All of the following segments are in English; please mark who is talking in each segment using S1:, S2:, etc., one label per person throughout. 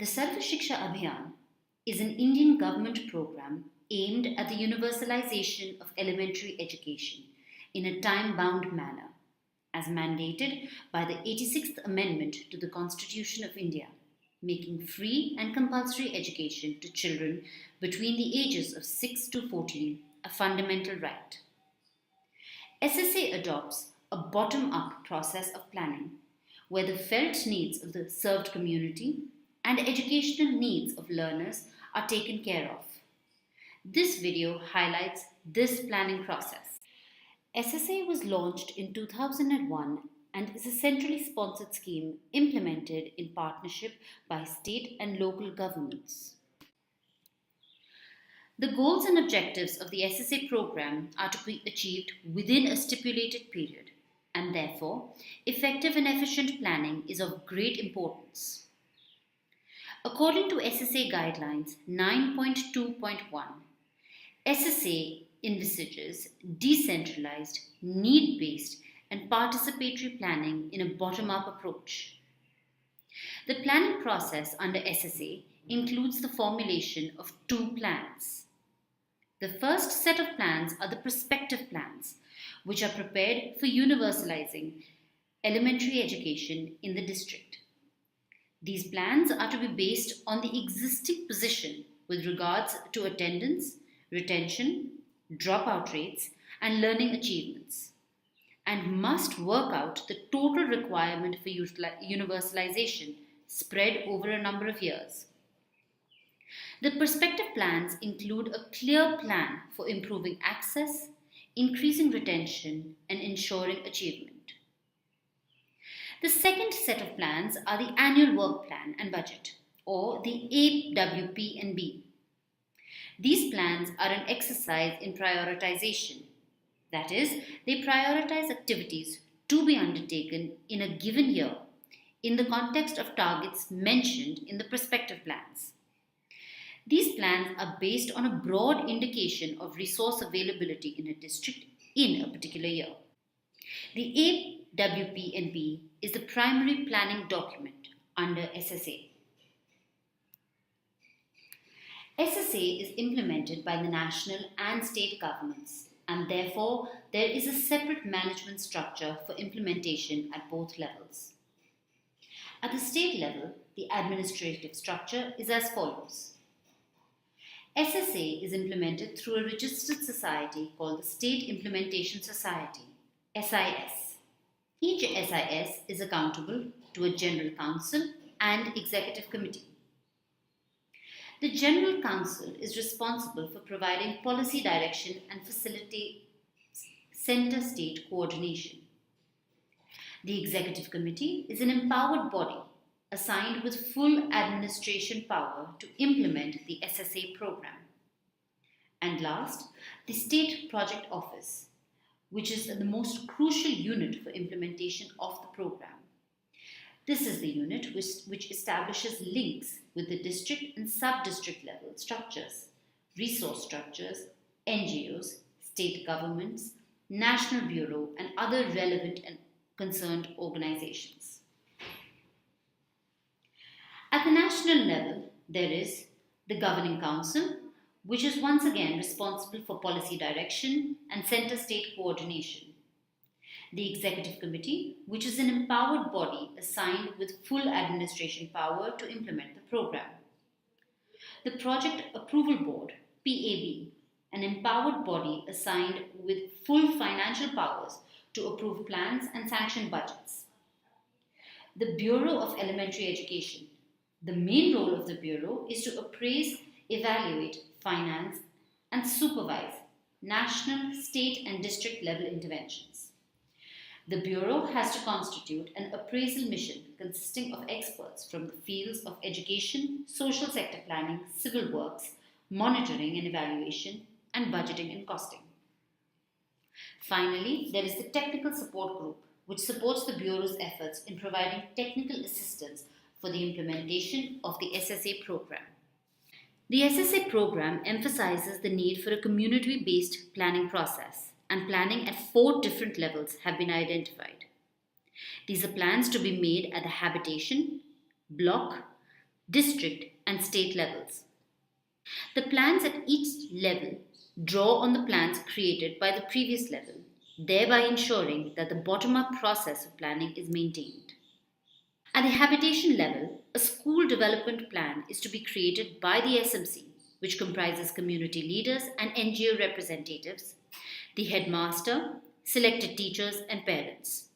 S1: The Sarva Shiksha Abhiyan is an Indian government program aimed at the universalization of elementary education in a time-bound manner, as mandated by the 86th Amendment to the Constitution of India, making free and compulsory education to children between the ages of 6 to 14 a fundamental right. SSA adopts a bottom-up process of planning where the felt needs of the served community and educational needs of learners are taken care of. This video highlights this planning process. SSA was launched in 2001 and is a centrally sponsored scheme implemented in partnership by state and local governments. The goals and objectives of the SSA program are to be achieved within a stipulated period, and therefore, effective and efficient planning is of great importance. According to SSA Guidelines 9.2.1, SSA envisages decentralized, need-based and participatory planning in a bottom-up approach. The planning process under SSA includes the formulation of 2 plans. The first set of plans are the prospective plans, which are prepared for universalizing elementary education in the district. These plans are to be based on the existing position with regards to attendance, retention, dropout rates, and learning achievements, and must work out the total requirement for universalization spread over a number of years. The prospective plans include a clear plan for improving access, increasing retention, and ensuring achievement. The second set of plans are the Annual Work Plan and Budget, or the AWP&B. These plans are an exercise in prioritization. That is, they prioritize activities to be undertaken in a given year in the context of targets mentioned in the prospective plans. These plans are based on a broad indication of resource availability in a district in a particular year. The AWP&B is the primary planning document under SSA. SSA is implemented by the national and state governments, and therefore there is a separate management structure for implementation at both levels. At the state level, the administrative structure is as follows. SSA is implemented through a registered society called the State Implementation Society, SIS. Each SIS is accountable to a General Council and Executive Committee. The General Council is responsible for providing policy direction and facilitates center-state coordination. The Executive Committee is an empowered body assigned with full administration power to implement the SSA program. And last, the State Project Office, which is the most crucial unit for implementation of the program. This is the unit which establishes links with the district and sub-district level structures, resource structures, NGOs, state governments, National Bureau, and other relevant and concerned organizations. At the national level, there is the Governing Council, which is once again responsible for policy direction and center-state coordination. The Executive Committee, which is an empowered body assigned with full administration power to implement the program. The Project Approval Board, PAB, an empowered body assigned with full financial powers to approve plans and sanction budgets. The Bureau of Elementary Education. The main role of the Bureau is to appraise, evaluate, finance, and supervise national, state, and district level interventions. The Bureau has to constitute an appraisal mission consisting of experts from the fields of education, social sector planning, civil works, monitoring and evaluation, and budgeting and costing. Finally, there is the Technical Support Group, which supports the Bureau's efforts in providing technical assistance for the implementation of the SSA program. The SSA program emphasizes the need for a community-based planning process, and planning at 4 different levels have been identified. These are plans to be made at the habitation, block, district, and state levels. The plans at each level draw on the plans created by the previous level, thereby ensuring that the bottom-up process of planning is maintained. At the habitation level, a school development plan is to be created by the SMC, which comprises community leaders and NGO representatives, the headmaster, selected teachers, and parents,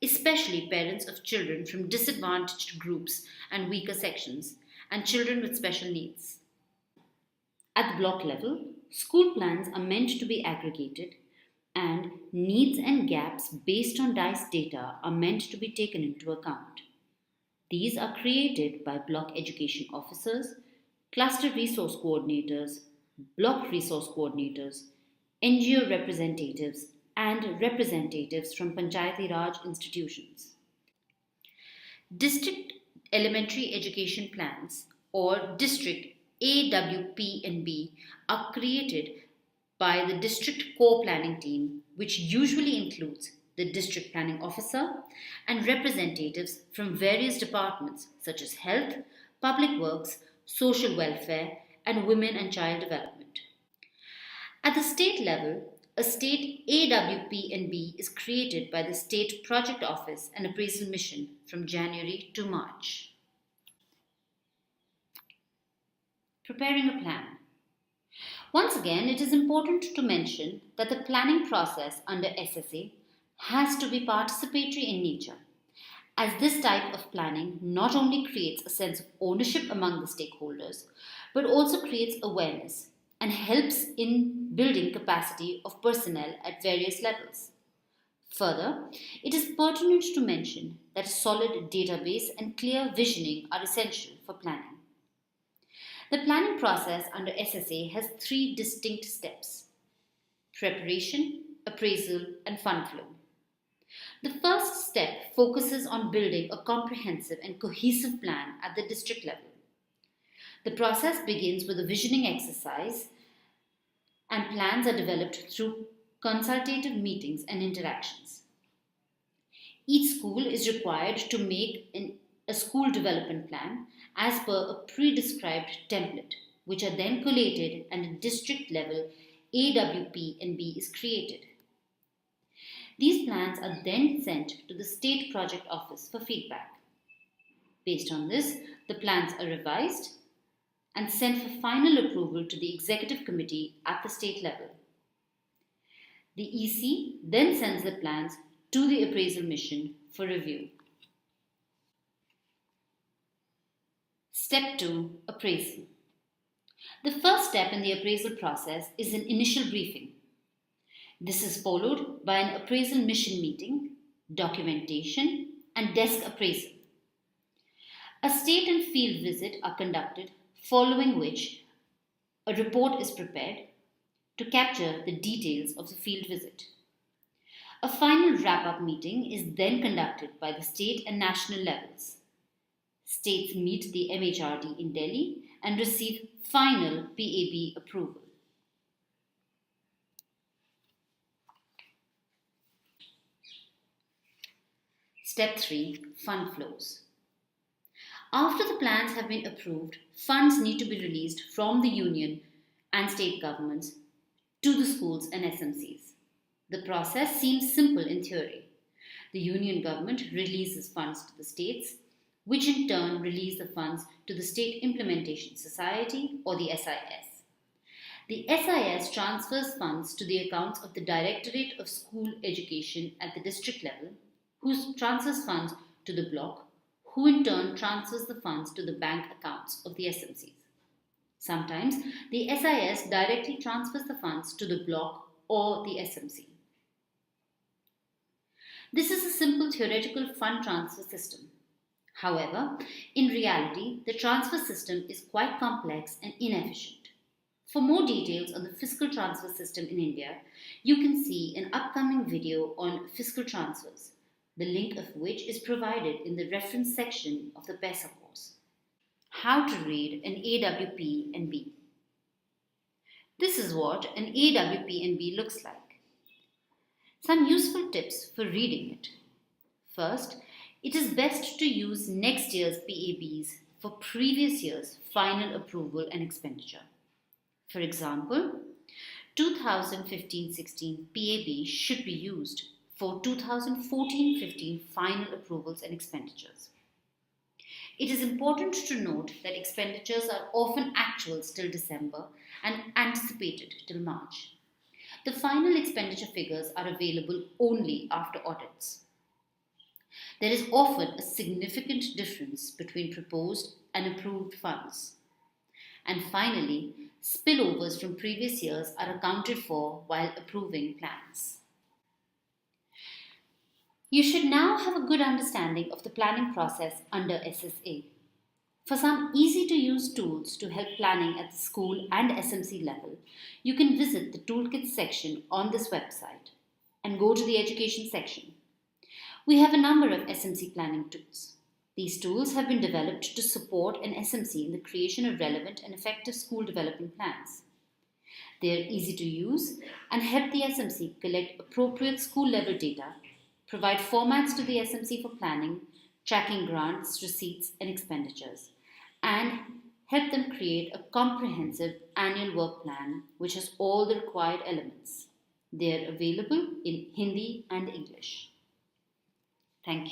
S1: especially parents of children from disadvantaged groups and weaker sections, and children with special needs. At the block level, school plans are meant to be aggregated, and needs and gaps based on DICE data are meant to be taken into account. These are created by block education officers, cluster resource coordinators, block resource coordinators, NGO representatives, and representatives from Panchayati Raj institutions. District Elementary Education Plans, or District AWP&B, are created by the District Core Planning Team, which usually includes the District Planning Officer and representatives from various departments such as Health, Public Works, Social Welfare, and Women and Child Development. At the state level, a state AWP&B is created by the State Project Office and Appraisal Mission from January to March. Preparing a plan. Once again, it is important to mention that the planning process under SSA has to be participatory in nature, as this type of planning not only creates a sense of ownership among the stakeholders, but also creates awareness and helps in building capacity of personnel at various levels. Further, it is pertinent to mention that a solid database and clear visioning are essential for planning. The planning process under SSA has 3 distinct steps: preparation, appraisal, and fund flow. The first step focuses on building a comprehensive and cohesive plan at the district level. The process begins with a visioning exercise, and plans are developed through consultative meetings and interactions. Each school is required to make a school development plan as per a pre-described template, which are then collated and a district level AWP&B is created. These plans are then sent to the State Project Office for feedback. Based on this, the plans are revised and sent for final approval to the Executive Committee at the state level. The EC then sends the plans to the Appraisal Mission for review. Step 2. Appraisal. The first step in the appraisal process is an initial briefing. This is followed by an appraisal mission meeting, documentation, and desk appraisal. A state and field visit are conducted, following which a report is prepared to capture the details of the field visit. A final wrap-up meeting is then conducted by the state and national levels. States meet the MHRD in Delhi and receive final PAB approval. Step 3. Fund flows. After the plans have been approved, funds need to be released from the union and state governments to the schools and SMCs. The process seems simple in theory. The union government releases funds to the states, which in turn release the funds to the State Implementation Society, or the SIS. The SIS transfers funds to the accounts of the Directorate of School Education at the district level, who transfers funds to the block, who in turn transfers the funds to the bank accounts of the SMCs. Sometimes the SIS directly transfers the funds to the block or the SMC. This is a simple theoretical fund transfer system. However, in reality, the transfer system is quite complex and inefficient. For more details on the fiscal transfer system in India, you can see an upcoming video on fiscal transfers, the link of which is provided in the reference section of the PESA course. How to read an AWP&B. This is what an AWP&B looks like. Some useful tips for reading it. First, it is best to use next year's PABs for previous year's final approval and expenditure. For example, 2015-16 PAB should be used for 2014-15 final approvals and expenditures. It is important to note that expenditures are often actuals till December and anticipated till March. The final expenditure figures are available only after audits. There is often a significant difference between proposed and approved funds. And finally, spillovers from previous years are accounted for while approving plans. You should now have a good understanding of the planning process under SSA. For some easy to use tools to help planning at the school and SMC level, you can visit the Toolkits section on this website and go to the Education section. We have a number of SMC planning tools. These tools have been developed to support an SMC in the creation of relevant and effective school development plans. They are easy to use and help the SMC collect appropriate school level data, provide formats to the SMC for planning, tracking grants, receipts, and expenditures, and help them create a comprehensive annual work plan which has all the required elements. They are available in Hindi and English. Thank you.